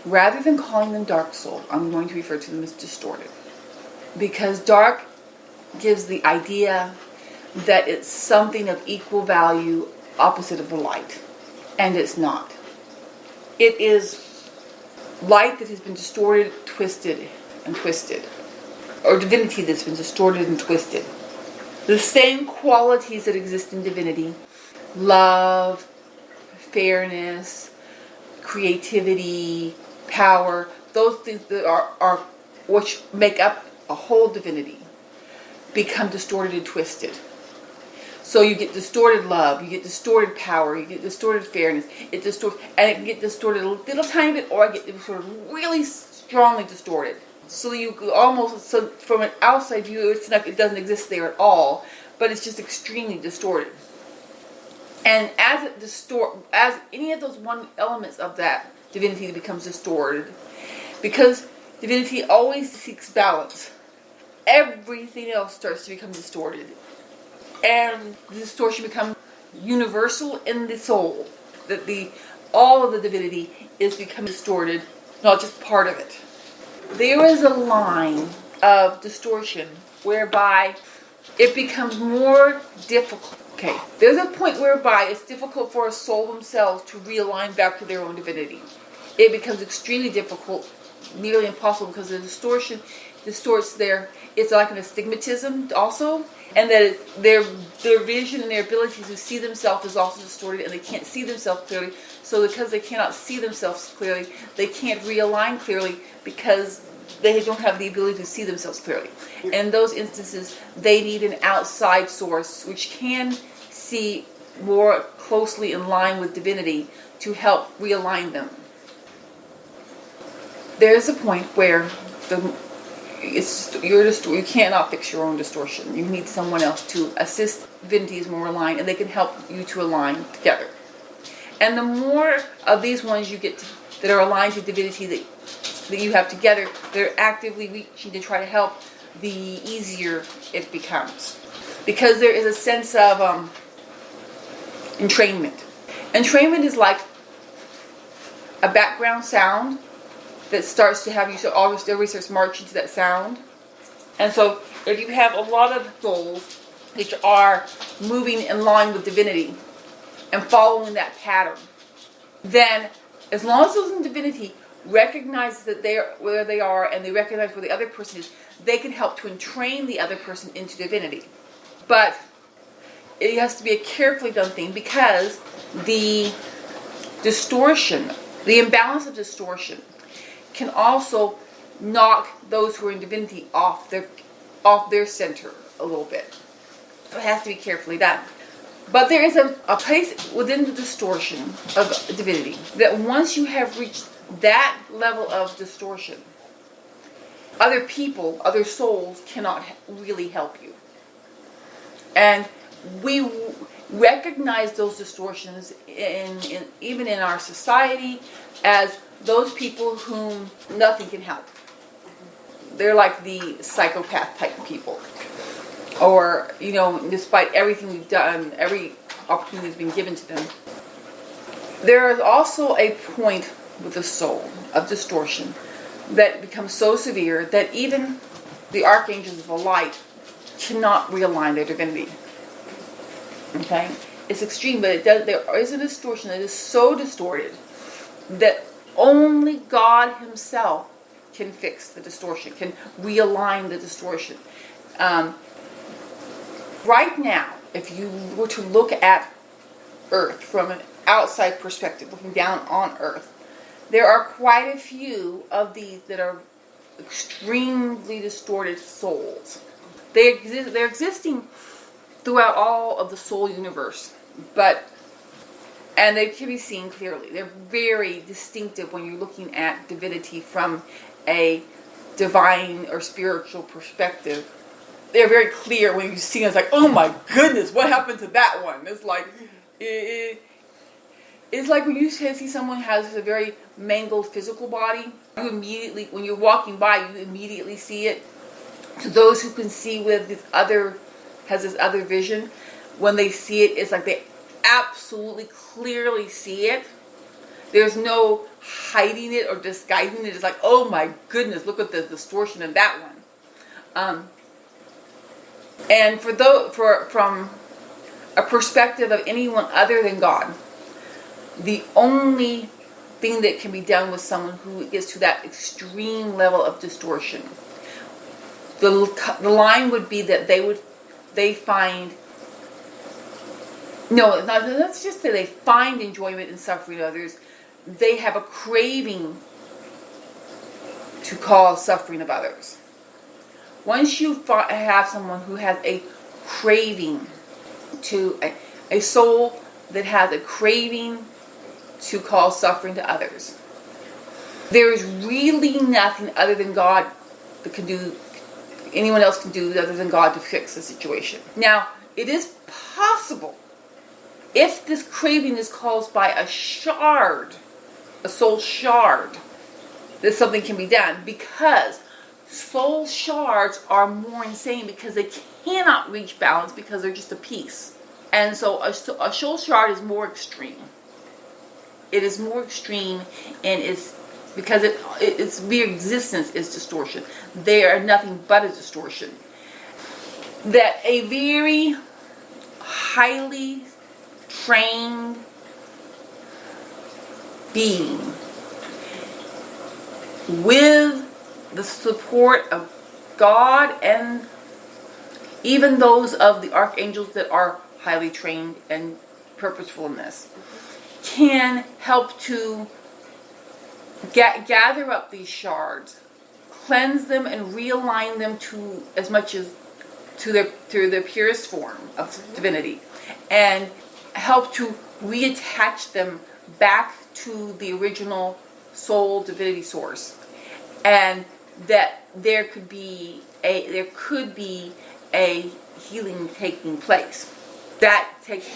Rather than calling them dark soul, I'm going to refer to them as distorted. Because dark gives the idea that it's something of equal value opposite of the light. And it's not. It is light that has been distorted, twisted, and twisted. Or divinity that's been distorted and twisted. The same qualities that exist in divinity, love, fairness, creativity, power, those things that are which make up a whole divinity, become distorted and twisted. So you get distorted love, you get distorted power, you get distorted fairness. It distorts, and it can get distorted a little tiny bit, or it get distorted really strongly distorted. So you almost, so from an outside view, it's not, it doesn't exist there at all, but it's just extremely distorted. And as any of those one elements of that divinity becomes distorted, because divinity always seeks balance, everything else starts to become distorted. And the distortion becomes universal in the soul. That all of the divinity is becoming distorted, not just part of it. There is a line of distortion whereby it becomes more difficult. Okay, there's a point whereby it's difficult for a soul themselves to realign back to their own divinity. It becomes extremely difficult, nearly impossible, because the distortion distorts it's like an astigmatism also, and that their vision and their ability to see themselves is also distorted, and they can't see themselves clearly. So because they cannot see themselves clearly, they can't realign clearly because they don't have the ability to see themselves clearly. In those instances, they need an outside source which can see more closely in line with divinity to help realign there's a point where you cannot fix your own distortion. You need someone else to assist divinities more aligned, and they can help you to align together. And the more of these ones you get that are aligned to divinity that you have together, they're actively reaching to try to help, the easier it becomes. Because there is a sense of entrainment. Entrainment is like a background sound that starts to have you, so everybody starts marching to that sound. And so if you have a lot of souls which are moving in line with divinity and following that pattern, then as long as those in divinity recognize that they are where they are and they recognize where the other person is, they can help to entrain the other person into divinity. But it has to be a carefully done thing, because the distortion, the imbalance of distortion, can also knock those who are in divinity off their center a little bit. So it has to be carefully done. But there is a place within the distortion of divinity that once you have reached that level of distortion, other people, other souls cannot really help you. And we recognize those distortions even in our society as those people whom nothing can help. They're like the psychopath type people. Or, despite everything we've done, every opportunity has been given to them. There is also a point with the soul of distortion that becomes so severe that even the archangels of the light cannot realign their divinity. Okay? It's extreme, but there is a distortion that is so distorted that only God Himself can fix the distortion, can realign the distortion. Right now, if you were to look at Earth from an outside perspective, looking down on Earth, there are quite a few of these that are extremely distorted souls. They're existing throughout all of the soul universe, and they can be seen clearly. They're very distinctive when you're looking at divinity from a divine or spiritual perspective. They're very clear when you see them. It's like, oh my goodness, what happened to that one? It's like, it's like when you see someone has a very mangled physical body, you immediately, when you're walking by, you immediately see it. To those who can see with this other vision, when they see it, it's like they absolutely clearly see it. There's no hiding it or disguising it. It's like, oh my goodness, look at the distortion in that one. And from a perspective of anyone other than God, the only thing that can be done with someone who is to that extreme level of distortion, the line would be that they find, no, let's just say they find enjoyment in suffering others. They have a craving to cause suffering of others. Once you have someone who has a craving to a soul that has a craving to cause suffering to others, there is really nothing other than God that can do, anyone else can do other than God to fix the situation. Now, it is possible, if this craving is caused by a soul shard, that something can be done, because soul shards are more insane because they cannot reach balance because they're just a piece. And so a soul shard is more extreme. It is more extreme, and it's because its mere existence is distortion. They are nothing but a distortion. That a very highly trained being with the support of God and even those of the archangels that are highly trained and purposeful in this, can help to gather up these shards, cleanse them, and realign them to as much as to their purest form of divinity, and help to reattach them back to the original soul divinity source, and that there could be a healing taking place. That takes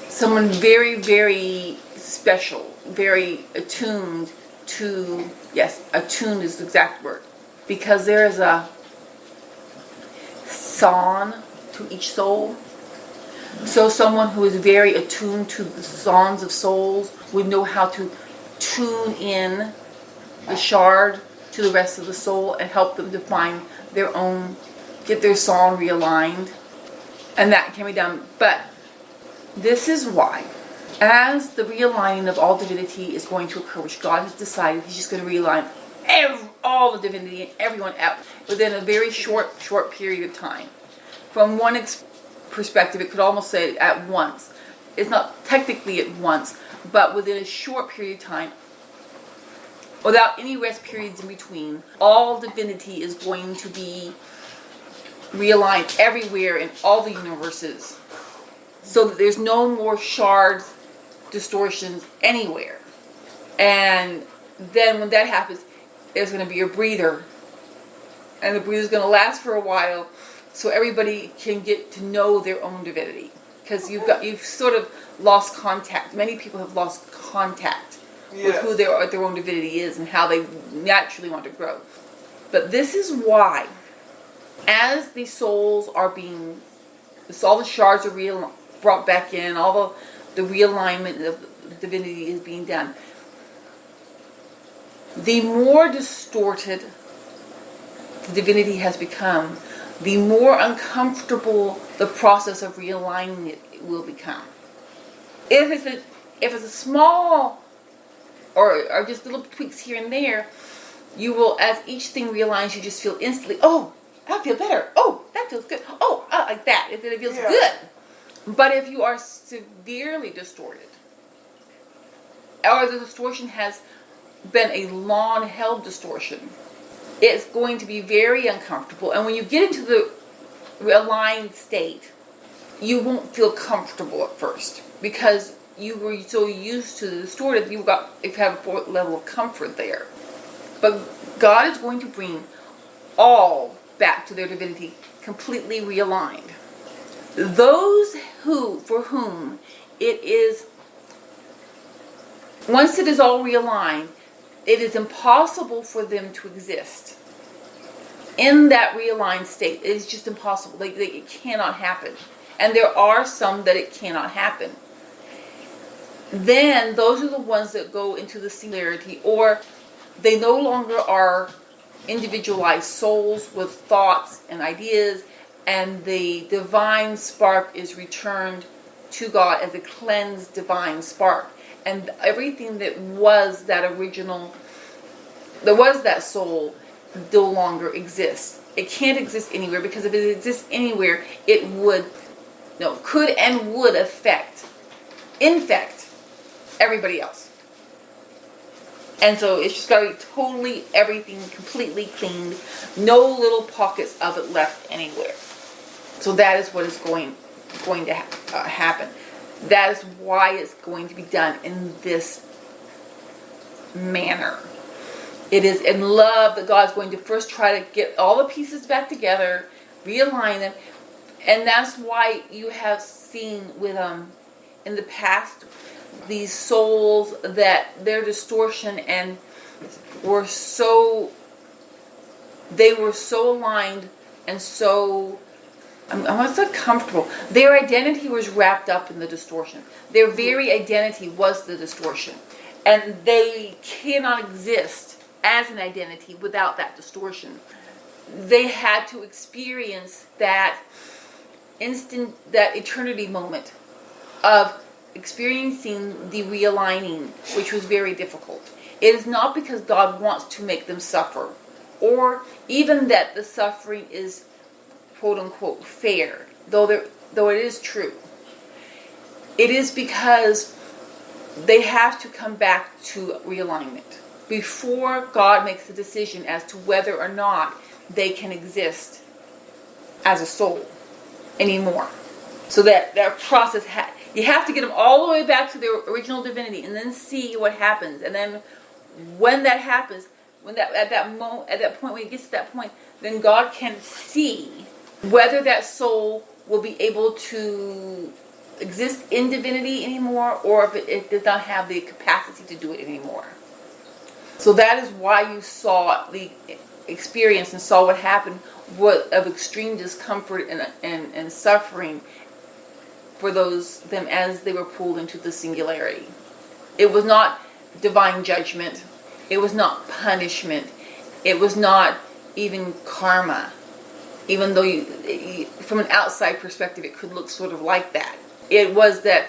someone very, very special, very attuned to, yes, attuned is the exact word, because there is a song to each soul. So someone who is very attuned to the songs of souls would know how to tune in the shard to the rest of the soul and help them to find their own, get their song realigned. And that can be done. But this is why, as the realigning of all divinity is going to occur, which God has decided He's just going to realign all the divinity and everyone out within a very short period of time. From one perspective, it could almost say at once. It's not technically at once, but within a short period of time, without any rest periods in between, all divinity is going to be realigned everywhere in all the universes, so that there's no more shards, distortions anywhere. And then when that happens, there's going to be a breather, and the breather is going to last for a while, so everybody can get to know their own divinity, because you've sort of lost contact. Many people have lost contact with who their own divinity is and how they naturally want to grow. But this is why, as the souls are being, all the shards are brought back in, all the realignment of divinity is being done, the more distorted the divinity has become, the more uncomfortable the process of realigning it will become. If it's a small or just little tweaks here and there, you will, as each thing realigns, you just feel instantly, oh, I feel better. Oh, that feels good. Oh, like that. It feels good. But if you are severely distorted, or the distortion has been a long-held distortion, it's going to be very uncomfortable. And when you get into the aligned state, you won't feel comfortable at first, because you were so used to the distorted, you have a level of comfort there. But God is going to bring all back to their divinity, completely realigned. Those for whom it is, once it is all realigned, it is impossible for them to exist in that realigned state. It is just impossible. It cannot happen. And there are some that it cannot happen. then those are the ones that go into the singularity, or they no longer are individualized souls with thoughts and ideas, and the divine spark is returned to God as a cleansed divine spark. And everything that was that original, that was that soul, no longer exists. It can't exist anywhere, because if it exists anywhere, it would, no, could and would infect everybody else. And so it's just got to be totally, everything completely cleaned. No little pockets of it left anywhere. So that is what is going to happen. That is why it's going to be done in this manner. It is in love that God's going to first try to get all the pieces back together, realign them. And that's why you have seen with in the past these souls that their distortion and were so aligned and so I'm not so comfortable. Their identity was wrapped up in the distortion. Their very identity was the distortion. And they cannot exist as an identity without that distortion. They had to experience that that eternity moment of experiencing the realigning, which was very difficult. It is not because God wants to make them suffer, or even that the suffering is quote unquote fair, though it is true. It is because they have to come back to realignment before God makes the decision as to whether or not they can exist as a soul anymore. So that process, you have to get them all the way back to their original divinity, and then see what happens. And then when that happens, at that point, when it gets to that point, then God can see whether that soul will be able to exist in divinity anymore, or if it does not have the capacity to do it anymore. So that is why you saw the experience and saw what happened of extreme discomfort and suffering for them as they were pulled into the singularity. It was not divine judgment. It was not punishment. It was not even karma. Even though from an outside perspective, it could look sort of like that. It was that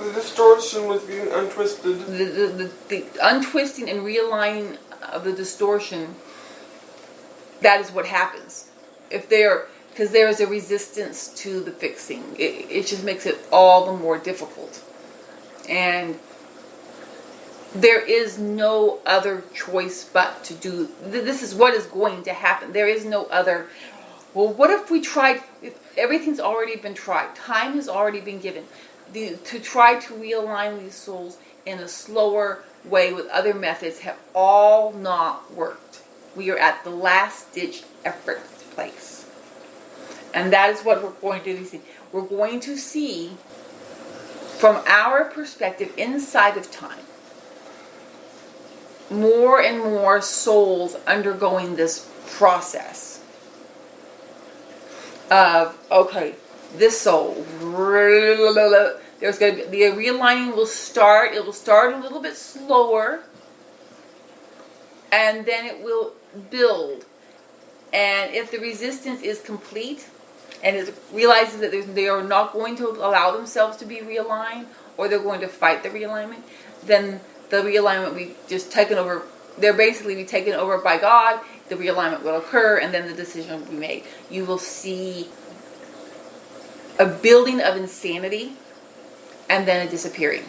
the distortion was being untwisted. The untwisting and realigning of the distortion, that is what happens. Because there is a resistance to the fixing. It just makes it all the more difficult. And there is no other choice but to do. This is what is going to happen. There is no other. Well, what if we tried? Everything's already been tried. Time has already been given. To try to realign these souls in a slower way with other methods have all not worked. We are at the last ditch effort place. And that is what we're going to see. We're going to see, from our perspective inside of time, more and more souls undergoing this process of, okay, this soul, there's going to be, the realigning will start. It will start a little bit slower, and then it will build. And if the resistance is complete, and it realizes that they are not going to allow themselves to be realigned, or they're going to fight the realignment, then the realignment will be just taken over. They'll basically be taken over by God. The realignment will occur, and then the decision will be made. You will see a building of insanity, and then a disappearing.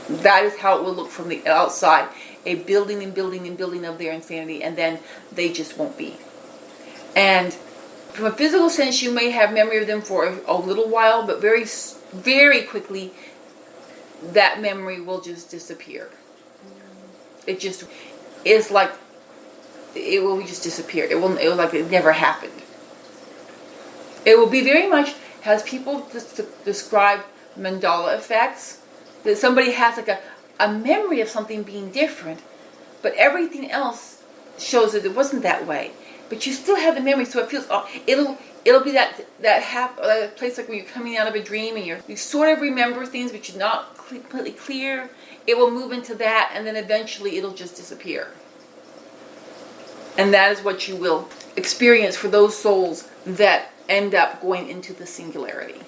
That is how it will look from the outside. A building and building and building of their insanity, and then they just won't be. And from a physical sense, you may have memory of them for a little while, but very, very quickly, that memory will just disappear. It's like it will just disappear. It will like it never happened. It will be very much, as people describe mandala effects, that somebody has like a memory of something being different, but everything else shows that it wasn't that way. But you still have the memory, so it feels, it'll be that place like when you're coming out of a dream and you sort of remember things but you're not completely clear. It will move into that, and then eventually it'll just disappear. And that is what you will experience for those souls that end up going into the singularity.